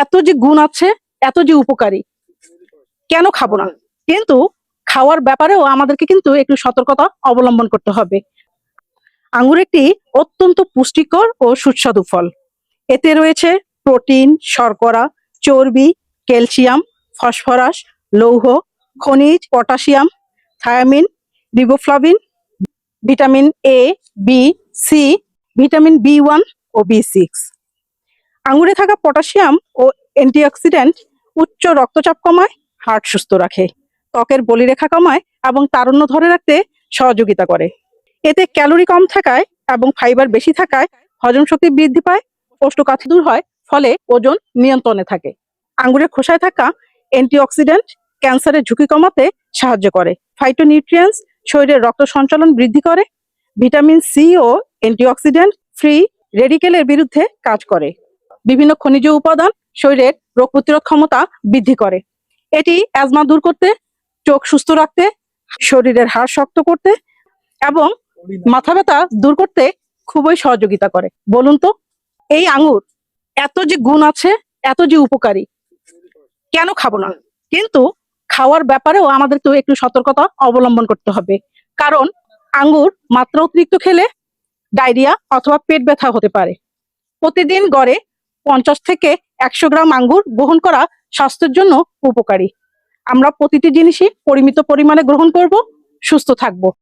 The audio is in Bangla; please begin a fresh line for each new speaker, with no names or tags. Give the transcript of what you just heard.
এত যে গুণ আছে, এত যে উপকারী, কেন খাবো না? কিন্তু খাওয়ার ব্যাপারেও আমাদেরকে কিন্তু একটু সতর্কতা অবলম্বন করতে হবে। আঙ্গুর একটি অত্যন্ত পুষ্টিকর ও সুস্বাদু ফল। এতে রয়েছে প্রোটিন, শর্করা, চর্বি, ক্যালসিয়াম, ফসফরাস, লৌহ, খনিজ, potassium, thiamine, riboflavin, vitamin A, B, C, vitamin বি1 ও বি6। আঙুরে থাকা পটাশিয়াম ও অ্যান্টিঅক্সিডেন্ট উচ্চ রক্তচাপ কমায়, হার্ট সুস্থ রাখে, ত্বকের বলিরেখা কমায় এবং তারুণ্য ধরে রাখতে সহযোগিতা করে। এতে ক্যালোরি কম থাকায় এবং ফাইবার বেশি থাকায় হজম শক্তি বৃদ্ধি পায়, কোষ্ঠকাঠিন্য দূর হয়, ফলে ওজন নিয়ন্ত্রণে থাকে। আঙ্গুরের খোসায় থাকা অ্যান্টিঅক্সিডেন্ট ক্যান্সারের ঝুঁকি কমাতে সাহায্য করে। ফাইটোনিউট্রিয়েন্টস শরীরের রক্ত সঞ্চালন বৃদ্ধি করে। ভিটামিন সি ও অ্যান্টিঅক্সিডেন্ট ফ্রি রেডিকেলের বিরুদ্ধে কাজ করে। বিভিন্ন খনিজ উপাদান শরীরের রোগ প্রতিরোধ ক্ষমতা বৃদ্ধি করে। এটি অ্যাজমা দূর করতে, চোখ সুস্থ রাখতে, শরীরের হাড় শক্ত করতে এবং মাথা ব্যথা দূর করতে খুবই সহযোগিতা করে। বলুন তো, এই আঙ্গুর এত যে গুণ আছে, এত যে উপকারী, কেন খাবো না? কিন্তু খাওয়ার ব্যাপারেও আমাদের তো একটু সতর্কতা অবলম্বন করতে হবে। কারণ আঙ্গুর মাত্রা অতিরিক্ত খেলে ডায়রিয়া অথবা পেট ব্যথা হতে পারে। প্রতিদিন গড়ে 50 থেকে 100 গ্রাম আঙ্গুর গ্রহণ করা স্বাস্থ্যের জন্য উপকারী। আমরা প্রতিটি জিনিসই পরিমিত পরিমাণে গ্রহণ করব, সুস্থ থাকবো।